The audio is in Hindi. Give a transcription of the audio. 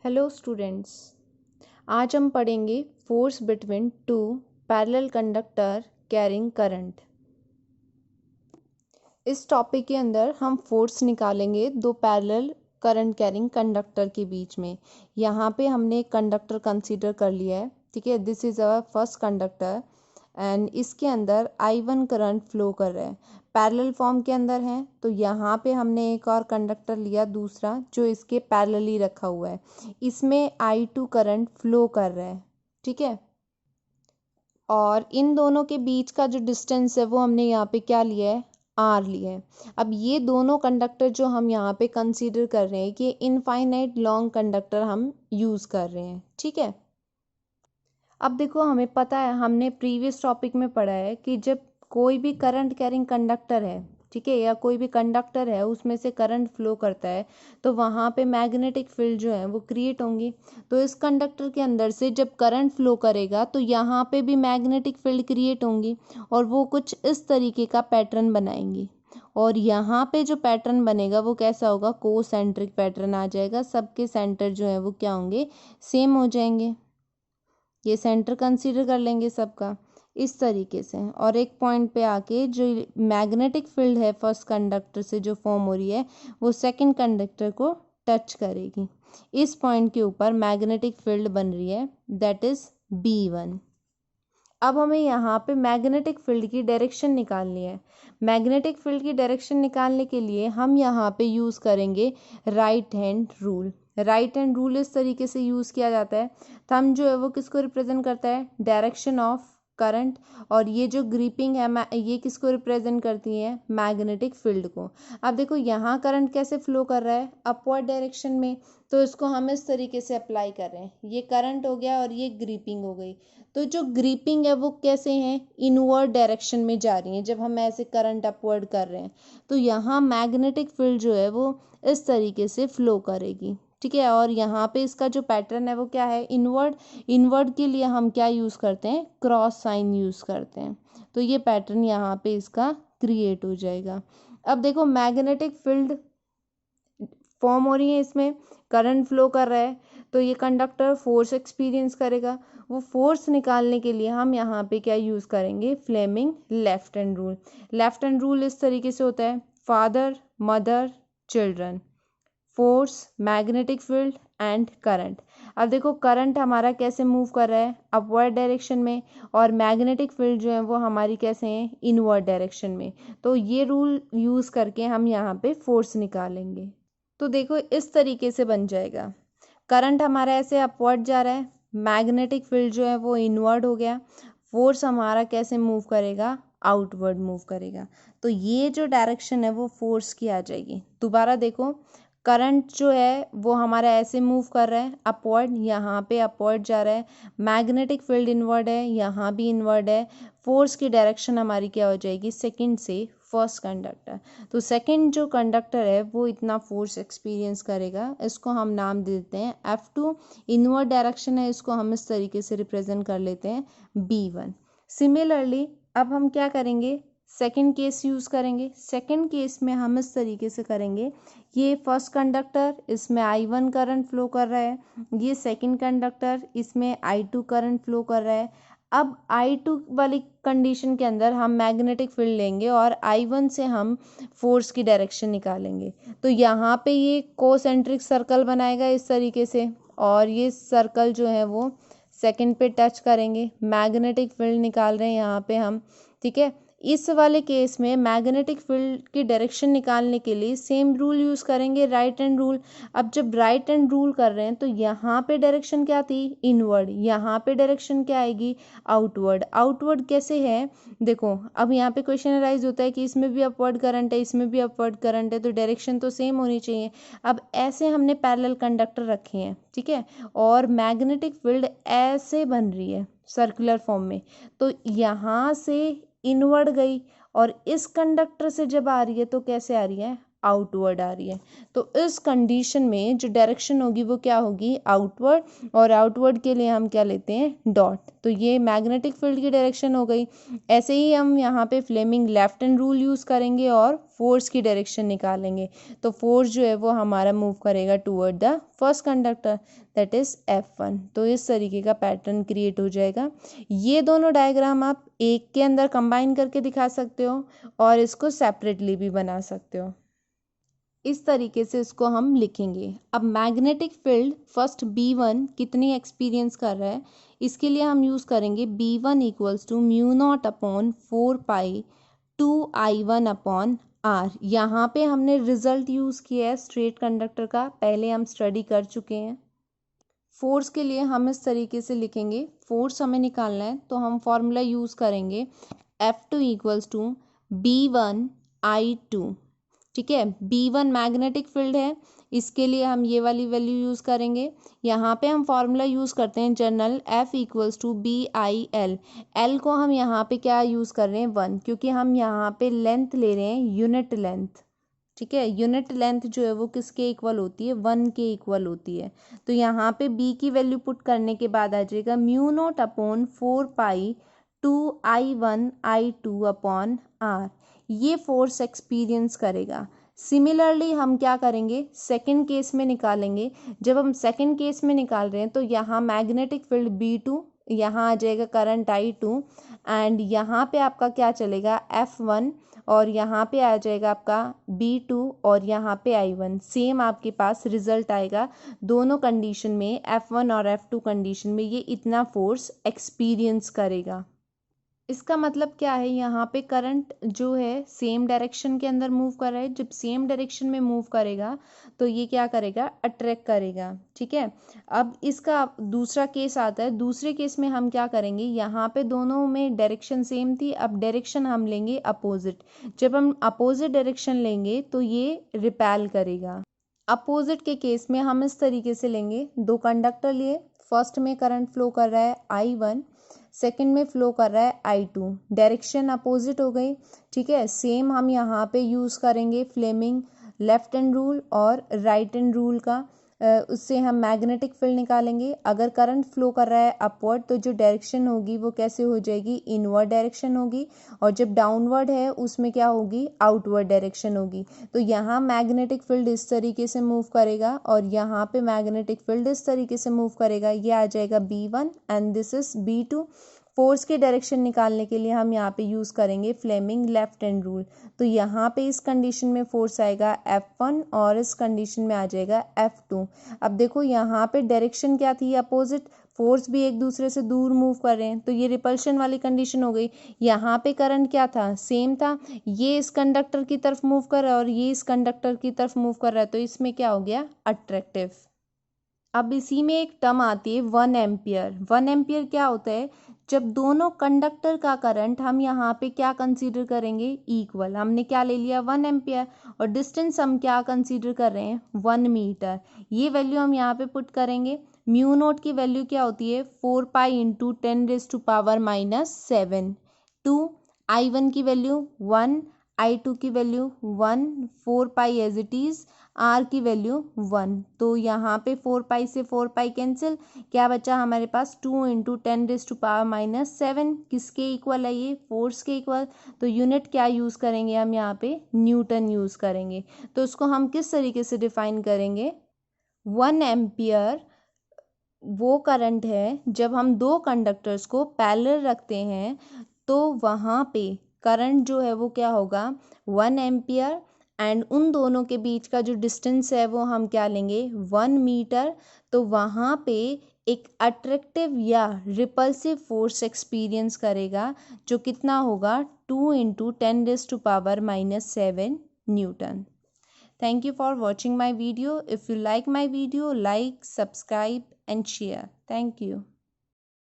हेलो स्टूडेंट्स, आज हम पढ़ेंगे force between two parallel conductor carrying current. इस टॉपिक के अंदर हम फोर्स निकालेंगे दो पैरेलल करंट कैरिंग कंडक्टर के बीच में। यहाँ पे हमने एक कंडक्टर कंसीडर कर लिया है, ठीक है। This is our first conductor and इसके अंदर I1 करंट फ्लो कर रहा है, पैरेलल फॉर्म के अंदर है। तो यहाँ पे हमने एक और कंडक्टर लिया दूसरा जो इसके पैरेलली रखा हुआ है, इसमें I2 करंट फ्लो कर रहा है, ठीक है। और इन दोनों के बीच का जो डिस्टेंस है वो हमने यहाँ पे क्या लिया है, R लिया है। अब ये दोनों कंडक्टर जो हम यहाँ पे कंसीडर कर रहे हैं कि इनफाइनाइट लॉन्ग कंडक्टर हम यूज़ कर रहे हैं, ठीक है। अब देखो, हमें पता है, हमने प्रीवियस टॉपिक में पढ़ा है कि जब कोई भी करंट कैरिंग कंडक्टर है, ठीक है, या कोई भी कंडक्टर है उसमें से करंट फ्लो करता है तो वहाँ पे मैग्नेटिक फील्ड जो है वो क्रिएट होंगी। तो इस कंडक्टर के अंदर से जब करंट फ्लो करेगा तो यहाँ पे भी मैग्नेटिक फील्ड क्रिएट होंगी और वो कुछ इस तरीके का पैटर्न बनाएंगी। और यहाँ पे जो पैटर्न बनेगा वो कैसा होगा, कोसेंट्रिक पैटर्न आ जाएगा। सबके सेंटर जो है वो क्या होंगे, सेम हो जाएंगे। ये सेंटर कंसीडर कर लेंगे सबका इस तरीके से। और एक पॉइंट पे आके जो मैग्नेटिक फील्ड है फर्स्ट कंडक्टर से जो फॉर्म हो रही है वो सेकंड कंडक्टर को टच करेगी। इस पॉइंट के ऊपर मैग्नेटिक फील्ड बन रही है, दैट इज B1। अब हमें यहाँ पे मैग्नेटिक फील्ड की डायरेक्शन निकालनी है। मैग्नेटिक फील्ड की डायरेक्शन निकालने के लिए हम यहाँ पे यूज़ करेंगे right hand rule. Right hand rule इस तरीके से यूज़ किया जाता है। थंब जो है वो किसको रिप्रेजेंट करता है, डायरेक्शन ऑफ करंट। और ये जो ग्रिपिंग है ये किसको रिप्रेजेंट करती है, मैग्नेटिक फील्ड को। अब देखो यहाँ करंट कैसे फ्लो कर रहा है, अपवर्ड डायरेक्शन में। तो इसको हम इस तरीके से अप्लाई कर रहे हैं, ये करंट हो गया और ये ग्रिपिंग हो गई। तो जो ग्रिपिंग है वो कैसे हैं, इनवर्ड डायरेक्शन में जा रही है जब हम ऐसे करंट अपवर्ड कर रहे हैं। तो यहाँ मैग्नेटिक फील्ड जो है वो इस तरीके से फ्लो करेगी, ठीक है। और यहाँ पे इसका जो पैटर्न है वो क्या है, इनवर्ड। इनवर्ड के लिए हम क्या यूज़ करते हैं, क्रॉस साइन यूज़ करते हैं। तो ये पैटर्न यहाँ पे इसका क्रिएट हो जाएगा। अब देखो, मैग्नेटिक फील्ड फॉर्म हो रही है, इसमें करंट फ्लो कर रहा है, तो ये कंडक्टर फोर्स एक्सपीरियंस करेगा। वो फोर्स निकालने के लिए हम यहाँ पे क्या यूज़ करेंगे, Fleming left hand rule. Left hand rule इस तरीके से होता है, father mother children, force magnetic field and current. अब देखो करंट हमारा कैसे मूव कर रहा है, अपवर्ड डायरेक्शन में, और मैग्नेटिक फील्ड जो है वो हमारी कैसे है, इनवर्ड डायरेक्शन में। तो ये रूल यूज़ करके हम यहाँ पे फोर्स निकालेंगे। तो देखो इस तरीके से बन जाएगा, करंट हमारा ऐसे अपवर्ड जा रहा है, मैग्नेटिक फील्ड जो है वो इनवर्ड हो गया, फोर्स हमारा कैसे मूव करेगा, आउटवर्ड मूव करेगा। तो ये जो डायरेक्शन है वो फोर्स की आ जाएगी। दोबारा देखो, करंट जो है वो हमारा ऐसे मूव कर रहा है अपवर्ड, यहाँ पे अपवर्ड जा रहा है, मैग्नेटिक फील्ड इनवर्ड है, यहाँ भी इनवर्ड है। फोर्स की डायरेक्शन हमारी क्या हो जाएगी, सेकंड से फर्स्ट कंडक्टर। तो सेकंड जो कंडक्टर है वो इतना फोर्स एक्सपीरियंस करेगा, इसको हम नाम दे देते हैं F2। इनवर्ड डायरेक्शन है, इसको हम इस तरीके से रिप्रेजेंट कर लेते हैं B1। सिमिलरली अब हम क्या करेंगे, सेकंड केस यूज़ करेंगे। सेकंड केस में हम इस तरीके से करेंगे, ये फर्स्ट कंडक्टर, इसमें I1 करंट फ्लो कर रहा है, ये सेकंड कंडक्टर, इसमें I2 करंट फ्लो कर रहा है। अब I2 वाली कंडीशन के अंदर हम मैग्नेटिक फील्ड लेंगे और I1 से हम फोर्स की डायरेक्शन निकालेंगे। तो यहाँ पे ये कोसेंट्रिक सर्कल बनाएगा इस तरीके से, और ये सर्कल जो है वो सेकंड पे टच करेंगे। मैग्नेटिक फील्ड निकाल रहे हैं यहाँ पे हम, ठीक है। इस वाले केस में मैग्नेटिक फील्ड की डायरेक्शन निकालने के लिए सेम रूल यूज़ करेंगे, राइट हैंड रूल। अब जब राइट हैंड रूल कर रहे हैं तो यहाँ पे डायरेक्शन क्या थी, इनवर्ड, यहाँ पे डायरेक्शन क्या आएगी, आउटवर्ड। आउटवर्ड कैसे है, देखो अब यहाँ पे क्वेश्चन अराइज होता है कि इसमें भी अपवर्ड करंट है, इसमें भी अपवर्ड करंट है, तो डायरेक्शन तो सेम होनी चाहिए। अब ऐसे हमने पैरेलल कंडक्टर रखे हैं, ठीक है, और मैग्नेटिक फील्ड ऐसे बन रही है सर्कुलर फॉर्म में। तो यहाँ से इनवर्ड गई और इस कंडक्टर से जब आ रही है तो कैसे आ रही है, आउटवर्ड आ रही है। तो इस कंडीशन में जो डायरेक्शन होगी वो क्या होगी, आउटवर्ड, और आउटवर्ड के लिए हम क्या लेते हैं, डॉट। तो ये मैग्नेटिक फील्ड की डायरेक्शन हो गई। ऐसे ही हम यहाँ पे Fleming left hand rule use करेंगे और फोर्स की डायरेक्शन निकालेंगे। तो फोर्स जो है वो हमारा मूव करेगा toward the first conductor, that is F1। तो इस तरीके का पैटर्न क्रिएट हो जाएगा। ये दोनों डायग्राम आप एक के अंदर कंबाइन करके दिखा सकते हो और इसको सेपरेटली भी बना सकते हो। इस तरीके से इसको हम लिखेंगे। अब मैग्नेटिक फील्ड फर्स्ट B1 कितनी एक्सपीरियंस कर रहा है, इसके लिए हम यूज़ करेंगे B1 equals to mu not upon 4 pi 2I1 upon R। यहाँ पे हमने रिजल्ट यूज़ किया है स्ट्रेट कंडक्टर का, पहले हम स्टडी कर चुके हैं। फोर्स के लिए हम इस तरीके से लिखेंगे, फोर्स हमें निकालना है तो हम फॉर्मूला यूज़ करेंगे F2 इक्वल्स टू B1I2। ठीक है, B1 मैग्नेटिक फील्ड है, इसके लिए हम ये वाली वैल्यू यूज़ करेंगे। यहाँ पे हम फॉर्मूला यूज़ करते हैं general, F equals to BIL। L को हम यहाँ पे क्या यूज़ कर रहे हैं, 1, क्योंकि हम यहाँ पे लेंथ ले रहे हैं, यूनिट लेंथ। ठीक है, यूनिट लेंथ जो है वो किसके इक्वल होती है, 1 के इक्वल होती है। तो यहाँ पे B की वैल्यू पुट करने के बाद आ जाएगा mu not upon 4 pi 2I1I2 upon R। ये फोर्स एक्सपीरियंस करेगा। सिमिलरली हम क्या करेंगे, सेकंड केस में निकालेंगे। जब हम सेकंड केस में निकाल रहे हैं तो यहाँ मैग्नेटिक फील्ड B2, यहाँ आ जाएगा करंट I2, एंड यहाँ पे आपका क्या चलेगा, F1, और यहाँ पे आ जाएगा आपका B2, और यहाँ पे I1। सेम आपके पास रिजल्ट आएगा दोनों कंडीशन में, F1 और F2 कंडीशन में ये इतना फोर्स एक्सपीरियंस करेगा। इसका मतलब क्या है, यहाँ पे करंट जो है सेम डायरेक्शन के अंदर मूव कर रहा है। जब सेम डायरेक्शन में मूव करेगा तो ये क्या करेगा, अट्रैक्ट करेगा। ठीक है, अब इसका दूसरा केस आता है। दूसरे केस में हम क्या करेंगे, यहाँ पे दोनों में डायरेक्शन सेम थी, अब डायरेक्शन हम लेंगे अपोजिट। जब हम अपोजिट डायरेक्शन लेंगे तो ये रिपेल करेगा। अपोजिट के केस में हम इस तरीके से लेंगे, दो कंडक्टर लिए, फर्स्ट में करंट फ्लो कर रहा है I1, सेकंड में फ्लो कर रहा है I2, डायरेक्शन अपोजिट हो गई। ठीक है, सेम हम यहाँ पे यूज़ करेंगे फ्लेमिंग लेफ्ट हैंड रूल और राइट हैंड रूल का। उससे हम मैग्नेटिक फील्ड निकालेंगे। अगर करंट फ्लो कर रहा है अपवर्ड तो जो डायरेक्शन होगी वो कैसे हो जाएगी, इनवर्ड डायरेक्शन होगी, और जब डाउनवर्ड है उसमें क्या होगी, आउटवर्ड डायरेक्शन होगी। तो यहाँ मैग्नेटिक फील्ड इस तरीके से मूव करेगा और यहाँ पे मैग्नेटिक फील्ड इस तरीके से मूव करेगा। ये आ जाएगा B1 and this is B2। Force की डायरेक्शन निकालने के लिए हम यहाँ पे यूज़ करेंगे फ्लेमिंग लेफ्ट हैंड रूल। तो यहाँ पे इस कंडीशन में फोर्स आएगा F1 और इस कंडीशन में आ जाएगा F2। अब देखो यहाँ पे डायरेक्शन क्या थी, अपोजिट, फोर्स भी एक दूसरे से दूर मूव कर रहे हैं, तो ये रिपल्शन वाली कंडीशन हो गई। यहाँ पे करंट क्या था, सेम था, ये इस कंडक्टर की तरफ मूव कर रहा है और ये इस कंडक्टर की तरफ मूव कर रहा है, तो इसमें क्या हो गया, अट्रैक्टिव। अब इसी में एक टर्म आती है 1 एम्पियर। 1 एम्पियर क्या होता है, जब दोनों कंडक्टर का करंट हम यहाँ पे क्या कंसीडर करेंगे, इक्वल। हमने क्या ले लिया, 1 एम्पियर, और डिस्टेंस हम क्या कंसीडर कर रहे हैं, 1 मीटर। ये वैल्यू हम यहाँ पे पुट करेंगे। म्यू नोट की वैल्यू क्या होती है, 4 पाई इंटू 10⁻⁻7। 2 I1 की वैल्यू 1, I2 की value 1, 4 pi as it is, R की वैल्यू 1। तो यहाँ पे 4 पाई से 4 पाई कैंसिल, क्या बचा हमारे पास, 2 इंटू 10⁻⁻7। किसके इक्वल है ये, फोर्स के इक्वल। तो यूनिट क्या यूज़ करेंगे हम यहाँ पे, न्यूटन यूज़ करेंगे। तो इसको हम किस तरीके से डिफाइन करेंगे, 1 एम्पियर वो करंट है जब हम दो कंडक्टर्स को पैरेलल रखते हैं तो वहाँ पे करंट जो है वो क्या होगा, 1 एम्पियर, एंड उन दोनों के बीच का जो डिस्टेंस है वो हम क्या लेंगे, 1 मीटर। तो वहाँ पे एक अट्रैक्टिव या रिपल्सिव फोर्स एक्सपीरियंस करेगा जो कितना होगा, 2 into 10⁻⁻7 Newton. Thank you for watching my video. If you like my video, like, subscribe and share. Thank you.